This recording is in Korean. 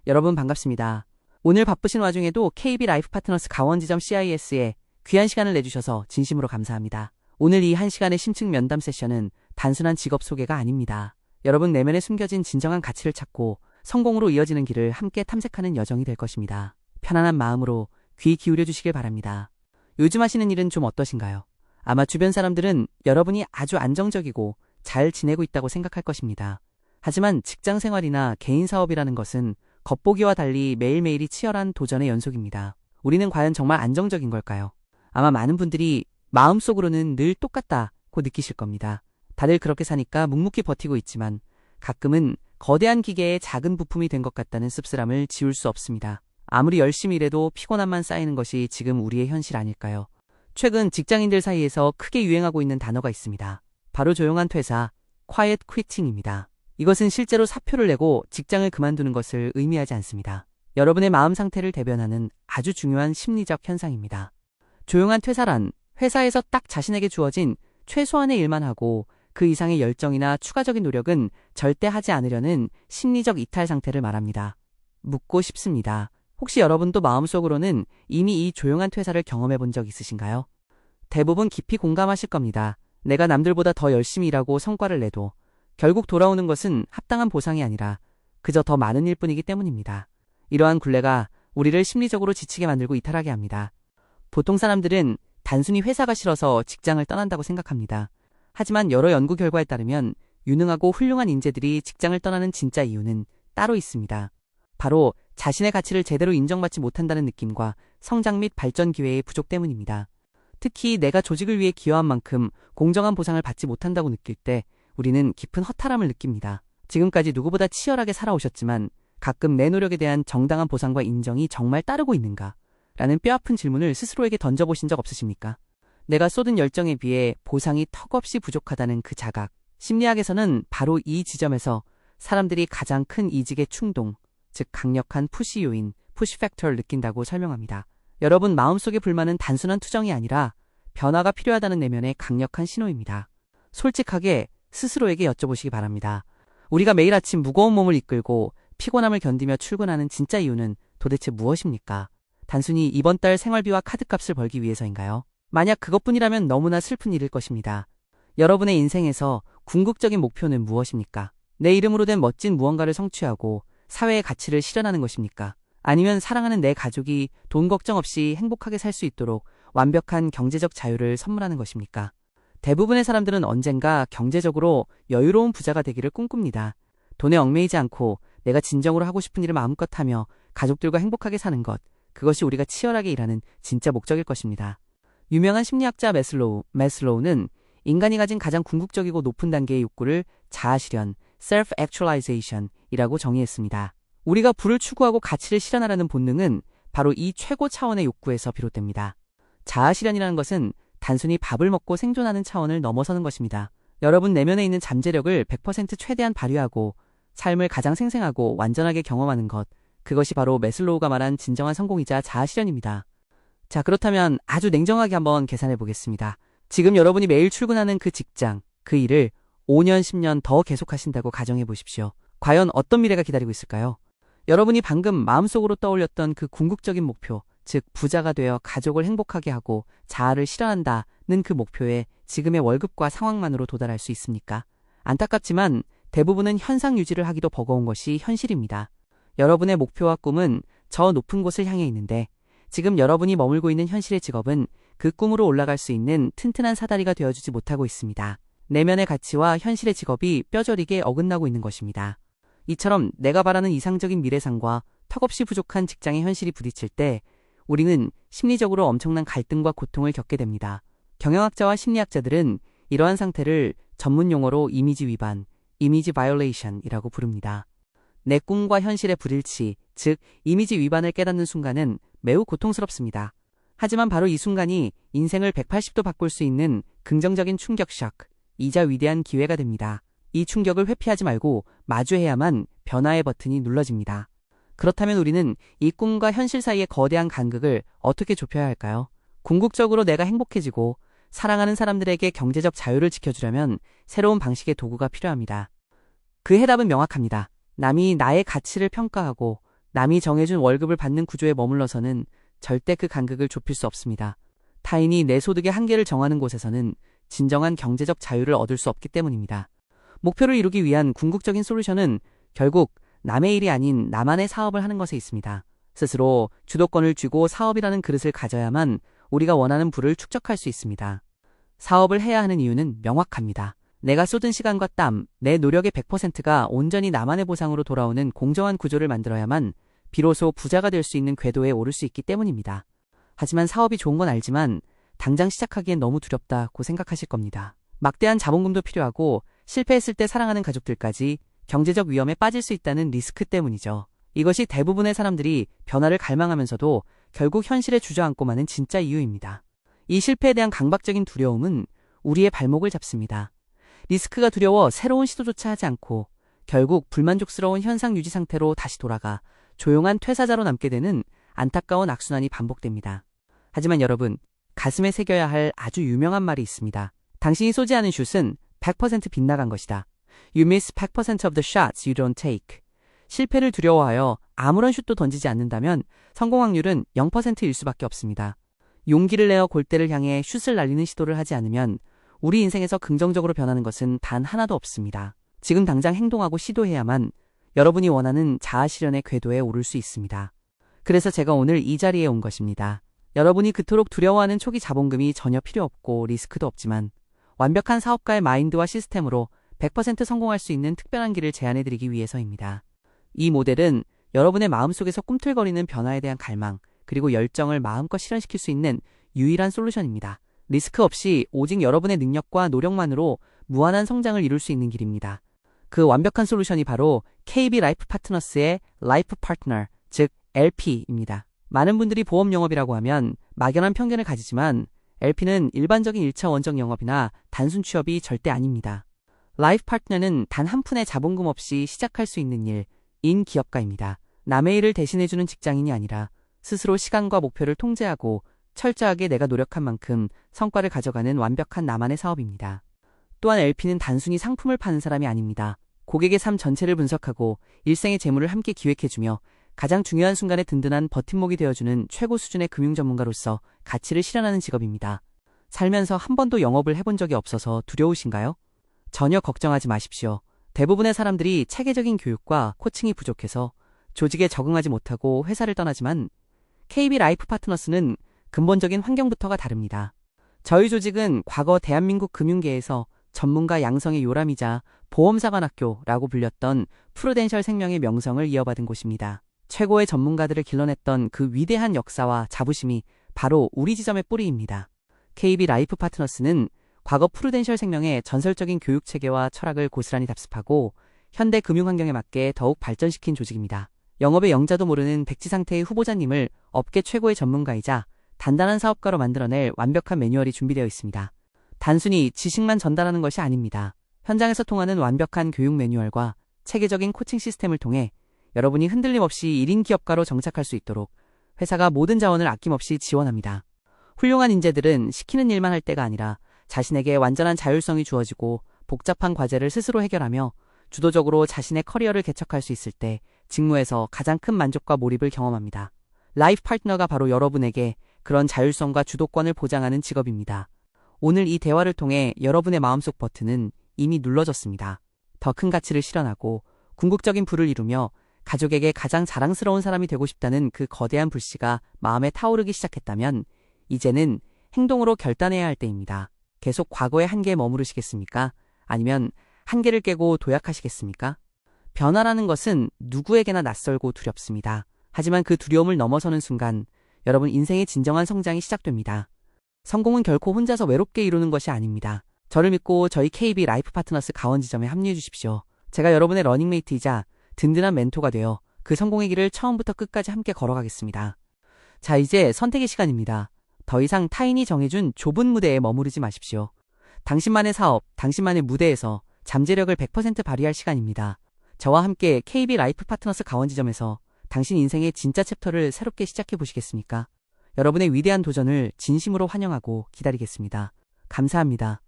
여러분 반갑습니다. 오늘 바쁘신 와중에도 KB 라이프 파트너스 강원지점 CIS에 귀한 시간을 내주셔서 진심으로 감사합니다. 오늘 이 1시간의 심층 면담 세션은 단순한 직업 소개가 아닙니다. 여러분 내면에 숨겨진 진정한 가치를 찾고 성공으로 이어지는 길을 함께 탐색하는 여정이 될 것입니다. 편안한 마음으로 귀 기울여 주시길 바랍니다. 요즘 하시는 일은 좀 어떠신가요? 아마 주변 사람들은 여러분이 아주 안정적이고 잘 지내고 있다고 생각할 것입니다. 하지만 직장 생활이나 개인 사업이라는 것은 겉보기와 달리 매일매일이 치열한 도전의 연속입니다. 우리는 과연 정말 안정적인 걸까요? 아마 많은 분들이 마음속으로는 늘 똑같다고 느끼실 겁니다. 다들 그렇게 사니까 묵묵히 버티고 있지만 가끔은 거대한 기계의 작은 부품이 된 것 같다는 씁쓸함을 지울 수 없습니다. 아무리 열심히 일해도 피곤함만 쌓이는 것이 지금 우리의 현실 아닐까요? 최근 직장인들 사이에서 크게 유행하고 있는 단어가 있습니다. 바로 조용한 퇴사, quiet quitting입니다. 이것은 실제로 사표를 내고 직장을 그만두는 것을 의미하지 않습니다. 여러분의 마음 상태를 대변하는 아주 중요한 심리적 현상입니다. 조용한 퇴사란 회사에서 딱 자신에게 주어진 최소한의 일만 하고 그 이상의 열정이나 추가적인 노력은 절대 하지 않으려는 심리적 이탈 상태를 말합니다. 묻고 싶습니다. 혹시 여러분도 마음속으로는 이미 이 조용한 퇴사를 경험해 본 적 있으신가요? 대부분 깊이 공감하실 겁니다. 내가 남들보다 더 열심히 일하고 성과를 내도 결국 돌아오는 것은 합당한 보상이 아니라 그저 더 많은 일뿐이기 때문입니다. 이러한 굴레가 우리를 심리적으로 지치게 만들고 이탈하게 합니다. 보통 사람들은 단순히 회사가 싫어서 직장을 떠난다고 생각합니다. 하지만 여러 연구 결과에 따르면 유능하고 훌륭한 인재들이 직장을 떠나는 진짜 이유는 따로 있습니다. 바로 자신의 가치를 제대로 인정받지 못한다는 느낌과 성장 및 발전 기회의 부족 때문입니다. 특히 내가 조직을 위해 기여한 만큼 공정한 보상을 받지 못한다고 느낄 때 우리는 깊은 허탈함을 느낍니다. 지금까지 누구보다 치열하게 살아오셨지만 가끔 내 노력에 대한 정당한 보상과 인정이 정말 따르고 있는가? 라는 뼈아픈 질문을 스스로에게 던져보신 적 없으십니까? 내가 쏟은 열정에 비해 보상이 턱없이 부족하다는 그 자각. 심리학에서는 바로 이 지점에서 사람들이 가장 큰 이직의 충동, 즉 강력한 푸시 요인, 푸시 팩터를 느낀다고 설명합니다. 여러분 마음속의 불만은 단순한 투정이 아니라 변화가 필요하다는 내면의 강력한 신호입니다. 솔직하게 스스로에게 여쭤보시기 바랍니다. 우리가 매일 아침 무거운 몸을 이끌고 피곤함을 견디며 출근하는 진짜 이유는 도대체 무엇입니까? 단순히 이번 달 생활비와 카드값을 벌기 위해서인가요? 만약 그것뿐이라면 너무나 슬픈 일일 것입니다. 여러분의 인생에서 궁극적인 목표는 무엇입니까? 내 이름으로 된 멋진 무언가를 성취하고 사회의 가치를 실현하는 것입니까? 아니면 사랑하는 내 가족이 돈 걱정 없이 행복하게 살 수 있도록 완벽한 경제적 자유를 선물하는 것입니까? 대부분의 사람들은 언젠가 경제적으로 여유로운 부자가 되기를 꿈꿉니다. 돈에 얽매이지 않고 내가 진정으로 하고 싶은 일을 마음껏 하며 가족들과 행복하게 사는 것, 그것이 우리가 치열하게 일하는 진짜 목적일 것입니다. 유명한 심리학자 매슬로우는 인간이 가진 가장 궁극적이고 높은 단계의 욕구를 자아실현, self-actualization이라고 정의했습니다. 우리가 부를 추구하고 가치를 실현하려는 본능은 바로 이 최고 차원의 욕구에서 비롯됩니다. 자아실현이라는 것은 단순히 밥을 먹고 생존하는 차원을 넘어서는 것입니다. 여러분 내면에 있는 잠재력을 100% 최대한 발휘하고 삶을 가장 생생하고 완전하게 경험하는 것, 그것이 바로 매슬로우가 말한 진정한 성공이자 자아실현입니다. 자, 그렇다면 아주 냉정하게 한번 계산해 보겠습니다. 지금 여러분이 매일 출근하는 그 직장, 그 일을 5년, 10년 더 계속하신다고 가정해 보십시오. 과연 어떤 미래가 기다리고 있을까요? 여러분이 방금 마음속으로 떠올렸던 그 궁극적인 목표, 즉 부자가 되어 가족을 행복하게 하고 자아를 실현한다는 그 목표에 지금의 월급과 상황만으로 도달할 수 있습니까? 안타깝지만 대부분은 현상 유지를 하기도 버거운 것이 현실입니다. 여러분의 목표와 꿈은 저 높은 곳을 향해 있는데 지금 여러분이 머물고 있는 현실의 직업은 그 꿈으로 올라갈 수 있는 튼튼한 사다리가 되어주지 못하고 있습니다. 내면의 가치와 현실의 직업이 뼈저리게 어긋나고 있는 것입니다. 이처럼 내가 바라는 이상적인 미래상과 턱없이 부족한 직장의 현실이 부딪힐 때 우리는 심리적으로 엄청난 갈등과 고통을 겪게 됩니다. 경영학자와 심리학자들은 이러한 상태를 전문 용어로 이미지 위반, 이미지 바이올레이션이라고 부릅니다. 내 꿈과 현실의 불일치, 즉 이미지 위반을 깨닫는 순간은 매우 고통스럽습니다. 하지만 바로 이 순간이 인생을 180도 바꿀 수 있는 긍정적인 충격 shock이자 위대한 기회가 됩니다. 이 충격을 회피하지 말고 마주해야만 변화의 버튼이 눌러집니다. 그렇다면 우리는 이 꿈과 현실 사이의 거대한 간극을 어떻게 좁혀야 할까요? 궁극적으로 내가 행복해지고 사랑하는 사람들에게 경제적 자유를 지켜주려면 새로운 방식의 도구가 필요합니다. 그 해답은 명확합니다. 남이 나의 가치를 평가하고 남이 정해준 월급을 받는 구조에 머물러서는 절대 그 간극을 좁힐 수 없습니다. 타인이 내 소득의 한계를 정하는 곳에서는 진정한 경제적 자유를 얻을 수 없기 때문입니다. 목표를 이루기 위한 궁극적인 솔루션은 결국 남의 일이 아닌 나만의 사업을 하는 것에 있습니다. 스스로 주도권을 쥐고 사업이라는 그릇을 가져야만 우리가 원하는 부를 축적할 수 있습니다. 사업을 해야 하는 이유는 명확합니다. 내가 쏟은 시간과 땀, 내 노력의 100%가 온전히 나만의 보상으로 돌아오는 공정한 구조를 만들어야만 비로소 부자가 될 수 있는 궤도에 오를 수 있기 때문입니다. 하지만 사업이 좋은 건 알지만 당장 시작하기엔 너무 두렵다고 생각하실 겁니다. 막대한 자본금도 필요하고 실패했을 때 사랑하는 가족들까지 경제적 위험에 빠질 수 있다는 리스크 때문이죠. 이것이 대부분의 사람들이 변화를 갈망하면서도 결국 현실에 주저앉고 마는 진짜 이유입니다. 이 실패에 대한 강박적인 두려움은 우리의 발목을 잡습니다. 리스크가 두려워 새로운 시도조차 하지 않고 결국 불만족스러운 현상 유지 상태로 다시 돌아가 조용한 퇴사자로 남게 되는 안타까운 악순환이 반복됩니다. 하지만 여러분, 가슴에 새겨야 할 아주 유명한 말이 있습니다. 당신이 쏘지 않은 슛은 100% 빗나간 것이다. You miss 100% of the shots you don't take. 실패를 두려워하여 아무런 슛도 던지지 않는다면 성공 확률은 0%일 수밖에 없습니다. 용기를 내어 골대를 향해 슛을 날리는 시도를 하지 않으면 우리 인생에서 긍정적으로 변하는 것은 단 하나도 없습니다. 지금 당장 행동하고 시도해야만 여러분이 원하는 자아실현의 궤도에 오를 수 있습니다. 그래서 제가 오늘 이 자리에 온 것입니다. 여러분이 그토록 두려워하는 초기 자본금이 전혀 필요 없고 리스크도 없지만 완벽한 사업가의 마인드와 시스템으로 100% 성공할 수 있는 특별한 길을 제안해드리기 위해서입니다. 이 모델은 여러분의 마음속에서 꿈틀거리는 변화에 대한 갈망, 그리고 열정을 마음껏 실현시킬 수 있는 유일한 솔루션입니다. 리스크 없이 오직 여러분의 능력과 노력만으로 무한한 성장을 이룰 수 있는 길입니다. 그 완벽한 솔루션이 바로 KB 라이프 파트너스의 라이프 파트너, 즉 LP입니다. 많은 분들이 보험 영업이라고 하면 막연한 편견을 가지지만 LP는 일반적인 1차 원적 영업이나 단순 취업이 절대 아닙니다. 라이프 파트너는 단 한 푼의 자본금 없이 시작할 수 있는 일인 기업가입니다. 남의 일을 대신해주는 직장인이 아니라 스스로 시간과 목표를 통제하고 철저하게 내가 노력한 만큼 성과를 가져가는 완벽한 나만의 사업입니다. 또한 LP는 단순히 상품을 파는 사람이 아닙니다. 고객의 삶 전체를 분석하고 일생의 재물을 함께 기획해주며 가장 중요한 순간에 든든한 버팀목이 되어주는 최고 수준의 금융 전문가로서 가치를 실현하는 직업입니다. 살면서 한 번도 영업을 해본 적이 없어서 두려우신가요? 전혀 걱정하지 마십시오. 대부분의 사람들이 체계적인 교육과 코칭이 부족해서 조직에 적응하지 못하고 회사를 떠나지만 KB 라이프 파트너스는 근본적인 환경부터가 다릅니다. 저희 조직은 과거 대한민국 금융계에서 전문가 양성의 요람이자 보험사관학교라고 불렸던 프루덴셜 생명의 명성을 이어받은 곳입니다. 최고의 전문가들을 길러냈던 그 위대한 역사와 자부심이 바로 우리 지점의 뿌리입니다. KB 라이프 파트너스는 과거 프루덴셜 생명의 전설적인 교육체계와 철학을 고스란히 답습하고 현대 금융환경에 맞게 더욱 발전시킨 조직입니다. 영업의 영자도 모르는 백지 상태의 후보자님을 업계 최고의 전문가이자 단단한 사업가로 만들어낼 완벽한 매뉴얼이 준비되어 있습니다. 단순히 지식만 전달하는 것이 아닙니다. 현장에서 통하는 완벽한 교육 매뉴얼과 체계적인 코칭 시스템을 통해 여러분이 흔들림 없이 1인 기업가로 정착할 수 있도록 회사가 모든 자원을 아낌없이 지원합니다. 훌륭한 인재들은 시키는 일만 할 때가 아니라 자신에게 완전한 자율성이 주어지고 복잡한 과제를 스스로 해결하며 주도적으로 자신의 커리어를 개척할 수 있을 때 직무에서 가장 큰 만족과 몰입을 경험합니다. 라이프 파트너가 바로 여러분에게 그런 자율성과 주도권을 보장하는 직업입니다. 오늘 이 대화를 통해 여러분의 마음속 버튼은 이미 눌러졌습니다. 더 큰 가치를 실현하고 궁극적인 부를 이루며 가족에게 가장 자랑스러운 사람이 되고 싶다는 그 거대한 불씨가 마음에 타오르기 시작했다면 이제는 행동으로 결단해야 할 때입니다. 계속 과거의 한계에 머무르시겠습니까? 아니면 한계를 깨고 도약하시겠습니까? 변화라는 것은 누구에게나 낯설고 두렵습니다. 하지만 그 두려움을 넘어서는 순간 여러분 인생의 진정한 성장이 시작됩니다. 성공은 결코 혼자서 외롭게 이루는 것이 아닙니다. 저를 믿고 저희 KB 라이프 파트너스 강원 지점에 합류해 주십시오. 제가 여러분의 러닝메이트이자 든든한 멘토가 되어 그 성공의 길을 처음부터 끝까지 함께 걸어가겠습니다. 자, 이제 선택의 시간입니다. 더 이상 타인이 정해준 좁은 무대에 머무르지 마십시오. 당신만의 사업, 당신만의 무대에서 잠재력을 100% 발휘할 시간입니다. 저와 함께 KB 라이프 파트너스 강원 지점에서 당신 인생의 진짜 챕터를 새롭게 시작해 보시겠습니까? 여러분의 위대한 도전을 진심으로 환영하고 기다리겠습니다. 감사합니다.